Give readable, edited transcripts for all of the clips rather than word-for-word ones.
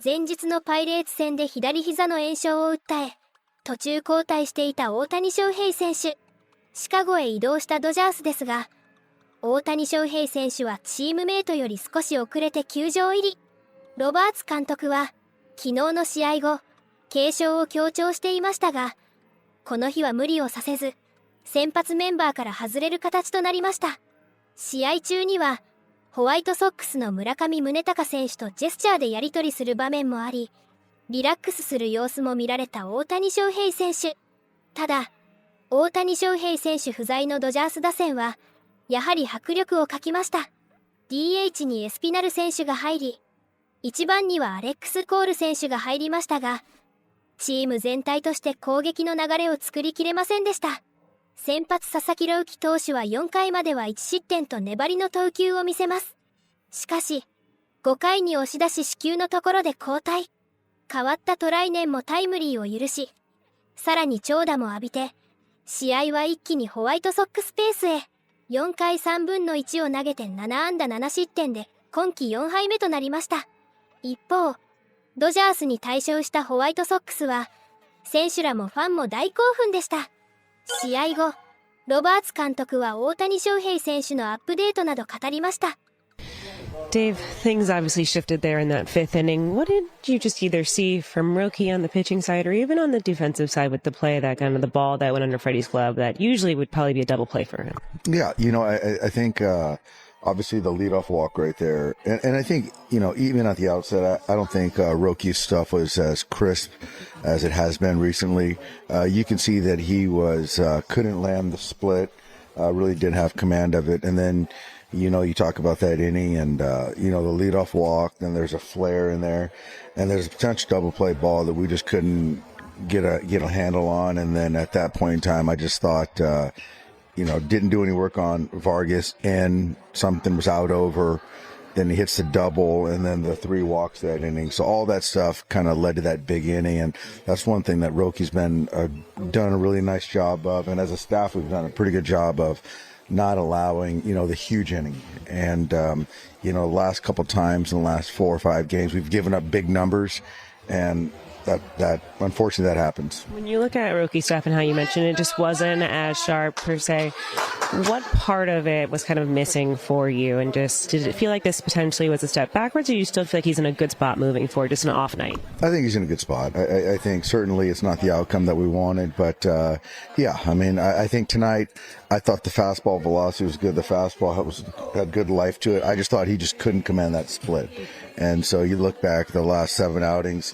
前日のパイレーツ戦で左膝の炎症を訴え、途中交代していた大谷翔平選手。シカゴへ移動したドジャースですが、大谷翔平選手はチームメイトより少し遅れて球場入り。ロバーツ監督は、昨日の試合後、軽傷を強調していましたが、この日は無理をさせず、先発メンバーから外れる形となりました。試合中には、ホワイトソックスの村上宗隆選手とジェスチャーでやり取りする場面もあり、リラックスする様子も見られた大谷翔平選手。ただ、大谷翔平選手不在のドジャース打線は、やはり迫力を欠きました。DH にエスピナル選手が入り、1番にはアレックス・コール選手が入りましたが、チーム全体として攻撃の流れを作りきれませんでした。先発佐々木朗希投手は4回までは1失点と粘りの投球を見せます。しかし、5回に押し出し四球のところで交代。代わったトライネンもタイムリーを許し、さらに長打も浴びて、試合は一気にホワイトソックスペースへ。4回3分の1を投げて7安打7失点で今季4敗目となりました。一方、ドジャースに大勝したホワイトソックスは、選手らもファンも大興奮でした。試合後、ロバーツ監督は大谷翔平選手のアップデートなど語りました。Dave, things obviously shifted there in that fifth inning. What did you just either see from Roki on the pitching side or even on the defensive side with the play, that kind of the ball that went under Freddie's glove that usually would probably be a double play for him? Yeah, I think obviously the leadoff walk right there. And I think, even at the outset, I don't think Roki's stuff was as crisp as it has been recently. You can see that he couldn't land the split, really didn't have command of it. And then, you talk about that inning and, the leadoff walk, then there's a flare in there, and there's a potential double play ball that we just couldn't get a handle on. And then at that point in time, I just thought, didn't do any work on Vargas, and something was out over. Then he hits the double, and then the 3 walks that inning. So all that stuff kind of led to that big inning, and that's one thing that Roki's been done a really nice job of. And as a staff, we've done a pretty good job of not allowing, the huge inning. And, the last couple times in the last 4 or 5 games, we've given up big numbers, and that unfortunately that happens. When you look at Roki's stuff and how you mentioned it just wasn't as sharp per se, what part of it was kind of missing for you? And just did it feel like this potentially was a step backwards, or do you still feel like he's in a good spot moving forward, just an off night? I think he's in a good spot. I think certainly it's not the outcome that we wanted, but I think tonight I thought the fastball velocity was good. The fastball had good life to it. I just thought he just couldn't command that split. And so you look back the last 7 outings,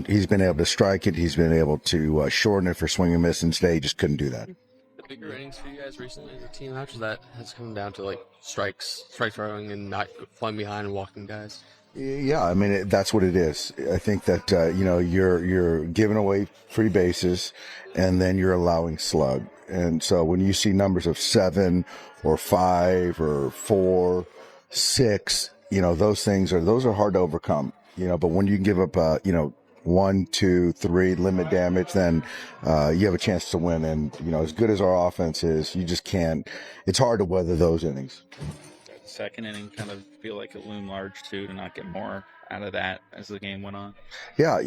he's been able to strike it. He's been able to shorten it for swing and miss, and today he just couldn't do that. The bigger innings for you guys recently as a team, how much of that has come down to strike throwing and not falling behind and walking guys? Yeah, that's what it is. I think that you're giving away free bases, and then you're allowing slug. And so when you see numbers of 7 or 5 or 4, 6, those are hard to overcome. But when you give up 1, 2, 3 limit damage, then you have a chance to win. And as good as our offense is, you just can't. It's hard to weather those innings. Second inning kind of feel like it loomed large too, to not get more out of that as the game went on. Yeah,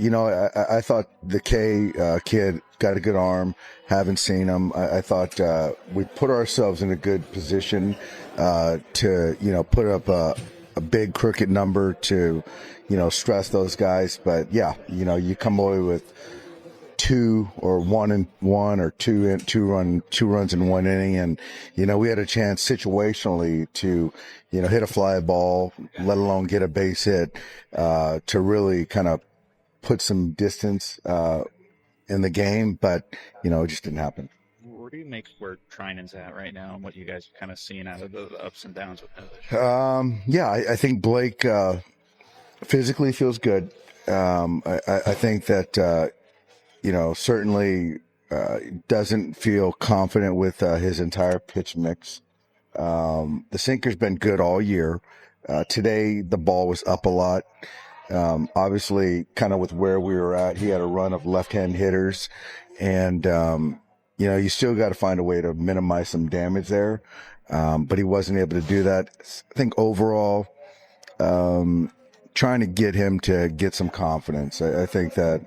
I thought the K kid got a good arm. Haven't seen him. I thought we put ourselves in a good position to put up a big crooked number to stress those guys. But yeah, you come away with 2 or 1 and 1 or 2 runs in 1 inning, and we had a chance situationally to hit a fly ball, let alone get a base hit, to really kind of put some distance in the game, but it just didn't happen. Where do you make where Trinan's at right now, and what you guys are kind of seeing out of the ups and downs with him? I think Blake physically feels good. I think that certainly doesn't feel confident with his entire pitch mix. The sinker's been good all year. Today the ball was up a lot. Obviously, kind of with where we were at, he had a run of left-hand hitters, and you still got to find a way to minimize some damage there. But he wasn't able to do that. I think overall, trying to get him to get some confidence. I think that,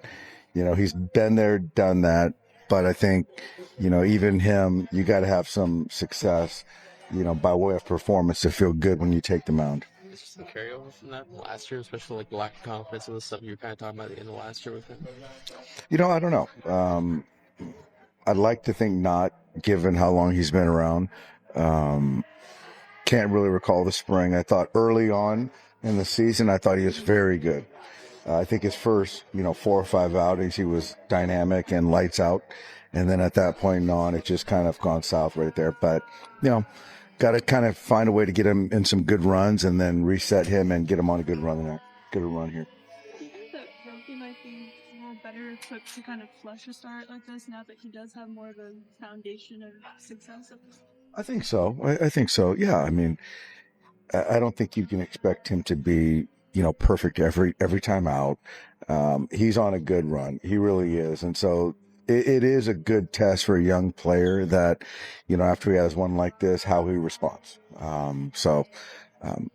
he's been there, done that, but I think, even him, you got to have some success, by way of performance to feel good when you take the mound. It's just a carryover from that last year, especially like the lack of confidence and the stuff you were kind of talking about at the end of last year with him. I don't know. I'd like to think not, given how long he's been around. Can't really recall the spring. I thought early on in the season, I thought he was very good. I think his first, 4 or 5 outings, he was dynamic and lights out. And then at that point on, it just kind of gone south right there. But, got to kind of find a way to get him in some good runs and then reset him and get him on a good run here. Do you think that Roki might be a little better equipped to kind of flush a start like this now that he does have more of a foundation of success? I think so. I think so. Yeah. I mean, I don't think you can expect him to be, perfect every time out. He's on a good run. He really is. And so it is a good test for a young player that, after he has one like this, how he responds.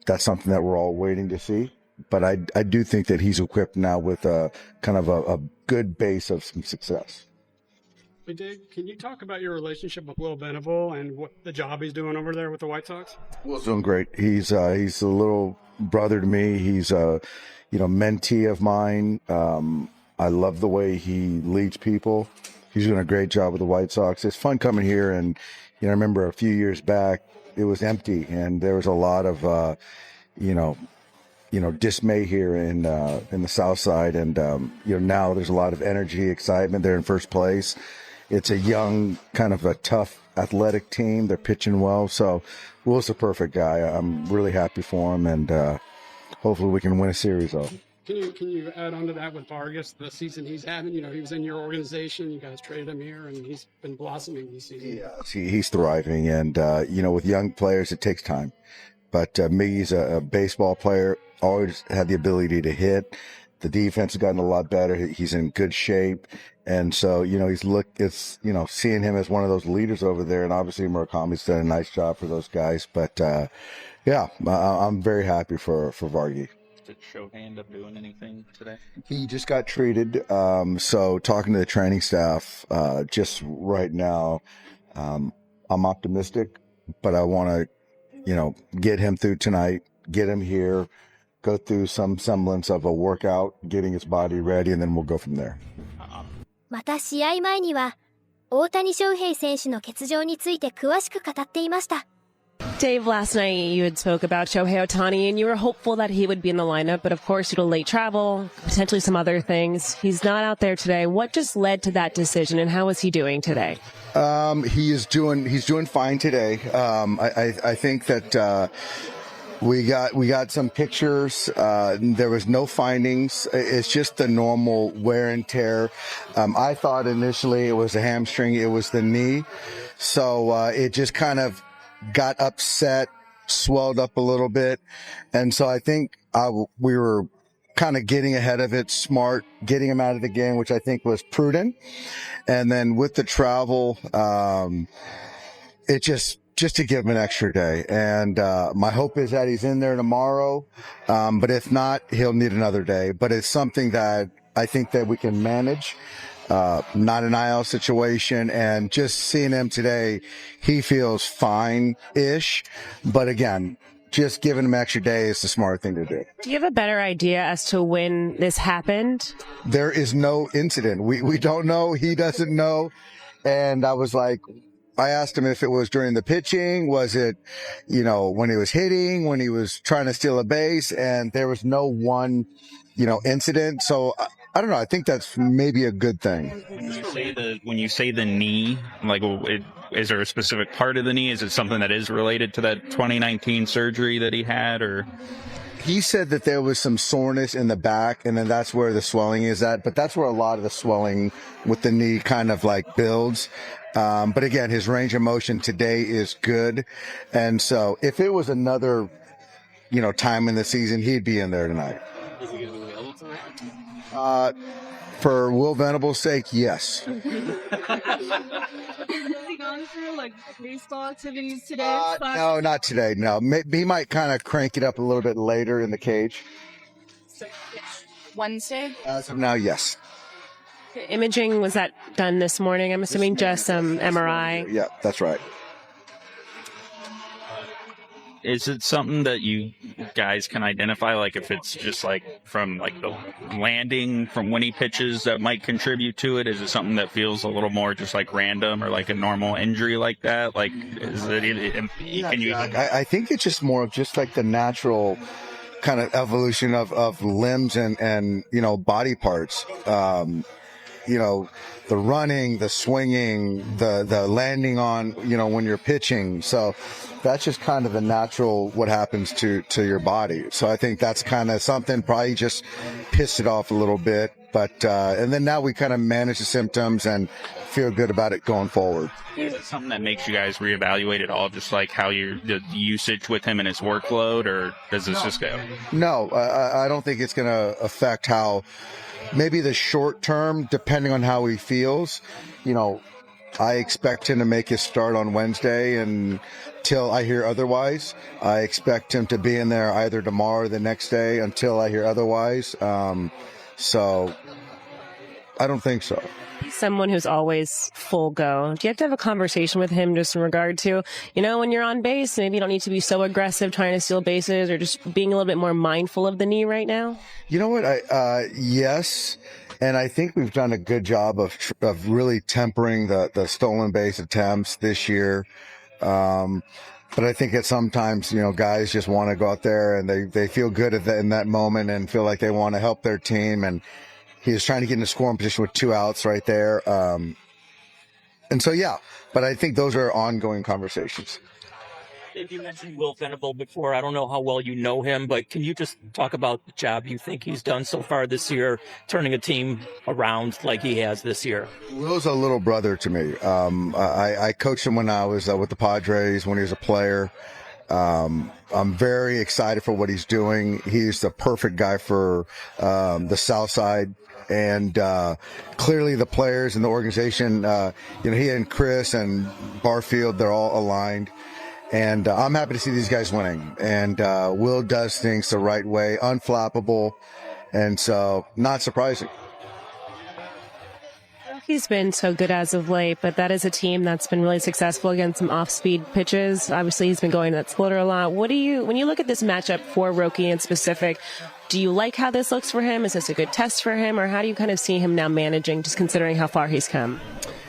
That's something that we're all waiting to see. But I do think that he's equipped now with a kind of a good base of some success. Hey, Dave, can you talk about your relationship with Will Venable and what the job he's doing over there with the White Sox? Will's doing great. He's a little brother to me. He's a, mentee of mine. I love the way he leads people. He's doing a great job with the White Sox. It's fun coming here, and I remember a few years back it was empty, and there was a lot of dismay here in the South Side, and now there's a lot of energy, excitement. They're in first place. It's a young, kind of a tough, athletic team. They're pitching well, so Will's the perfect guy. I'm really happy for him, and hopefully we can win a series though. Can you add on to that with Vargas, the season he's having? He was in your organization. You guys traded him here, and he's been blossoming this season. Yeah, he's thriving, and with young players, it takes time. But Miggy's a baseball player, always had the ability to hit. The defense has gotten a lot better. He's in good shape. And so, it's seeing him as one of those leaders over there. And obviously Murakami's done a nice job for those guys. But, I'm very happy for Vargy. Did Shohei end up doing anything today? He just got treated. So talking to the training staff, just right now, I'm optimistic, but I want to, get him through tonight, get him here, go through some semblance of a workout, getting his body ready, and then we'll go from there. また試合前には大谷翔平選手の欠場について詳しく語っていました。 Dave, last night you had spoke about Shohei Ohtani and you were hopeful that he would be in the lineup, but of course due to late travel, potentially some other things, he's not out there today. What just led to that decision, and how is he doing today? He's doing fine today. I think that we got some pictures. There was no findings. It's just the normal wear and tear. I thought initially it was a hamstring. It was the knee. So it just kind of got upset, swelled up a little bit. And so I think we were kind of getting ahead of it, smart, getting him out of the game, which I think was prudent. And then with the travel, it just to give him an extra day. And my hope is that he's in there tomorrow. But if not, he'll need another day. But it's something that I think that we can manage. Not an IL situation, and just seeing him today, he feels fine-ish. But again, just giving him an extra day is the smart thing to do. Do you have a better idea as to when this happened? There is no incident. We don't know. He doesn't know. And I asked him if it was during the pitching, was it, when he was hitting, when he was trying to steal a base, and there was no one, incident. So I don't know. I think that's maybe a good thing. When you say the knee, is there a specific part of the knee? Is it something that is related to that 2019 surgery that he had, or? He said that there was some soreness in the back, and then that's where the swelling is at. But that's where a lot of the swelling with the knee kind of builds. But again, his range of motion today is good. And so if it was another, time in the season, he'd be in there tonight. Is he going to be available tonight? For Will Venable's sake, yes. Has he gone through baseball activities today? No, not today. No, he might kind of crank it up a little bit later in the cage. Wednesday? As of now, yes. Imaging, was that done this morning? I'm assuming just some MRI. Yeah, that's right. Is it something that you guys can identify, like if it's just like from like the landing from when he pitches that might contribute to it? Is it something that feels a little more just like random or like a normal injury like that? Like, is it can you? I think it's just more of just like the natural kind of evolution of limbs and you know, body parts. You know, the running, the swinging, the landing on, you know, when you're pitching. So that's just kind of the natural what happens to your body. So I think that's kind of something probably just pissed it off a little bit. But and then now we kind of manage the symptoms and feel good about it going forward. Is it something that makes you guys reevaluate it all, just like how the usage with him and his workload, or does this just go? No, I don't think it's going to affect how. Maybe the short term, depending on how he feels. You know, I expect him to make his start on Wednesday, and till I hear otherwise, I expect him to be in there either tomorrow or the next day until I hear otherwise. So I don't think so. Someone who's always full go. Do you have to have a conversation with him just in regard to, you know, when you're on base, maybe you don't need to be so aggressive trying to steal bases, or just being a little bit more mindful of the knee right now? You know what? Yes. And I think we've done a good job of really tempering the stolen base attempts this year. But I think that sometimes, you know, guys just want to go out there and they feel good in that moment and feel like they want to help their team. And he was trying to get in a scoring position with 2 outs right there. And so, yeah, but I think those are ongoing conversations. If you mentioned Will Venable before, I don't know how well you know him, but can you just talk about the job you think he's done so far this year, turning a team around like he has this year? Will's a little brother to me. I coached him when I was with the Padres, when he was a player. I'm very excited for what he's doing. He's the perfect guy for the South Side. And clearly the players and the organization, you know, he and Chris and Barfield, they're all aligned. And I'm happy to see these guys winning. And Will does things the right way, unflappable. And so not surprising. He's been so good as of late, but that is a team that's been really successful against some off-speed pitches. Obviously, he's been going to that splitter a lot. When you look at this matchup for Roki in specific, do you like how this looks for him? Is this a good test for him, or how do you kind of see him now managing, just considering how far he's come?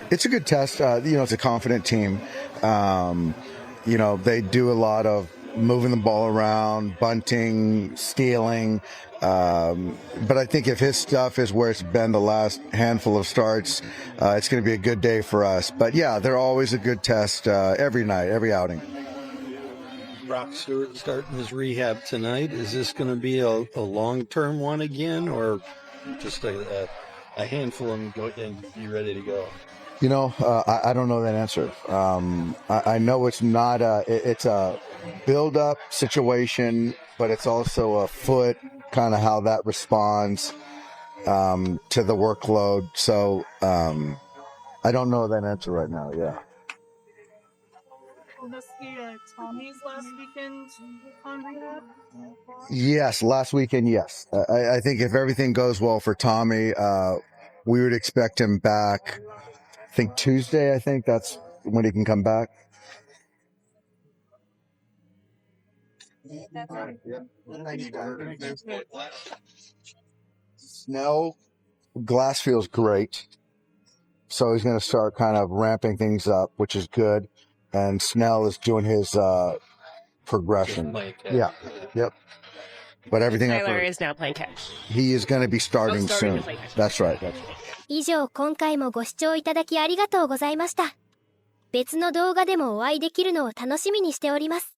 It's a good test. You know, it's a confident team. You know, they do a lot of moving the ball around, bunting, stealing. But I think if his stuff is where it's been the last handful of starts, it's going to be a good day for us. But yeah, they're always a good test every night, every outing. Brock Stewart starting his rehab tonight. Is this going to be a long-term one again, or just a handful and be ready to go? You know, I don't know that answer. I know it's not it's a build-up situation, but it's also a foot, kind of how that responds to the workload. So I don't know that answer right now. Yeah. Will this be Tommy's last weekend on rehab? Yes, last weekend. Yes, I think if everything goes well for Tommy, we would expect him back. I think Tuesday. I think that's when he can come back. Snell, Glass feels great. So he's going to start kind of ramping things up, which is good. And Snell is doing his progression. Yeah. Yep. But everything Tyler is now playing catch. He is going to be starting soon. That's right. That's right. 以上、今回もご視聴いただきありがとうございました。別の動画でもお会いできるのを楽しみにしております。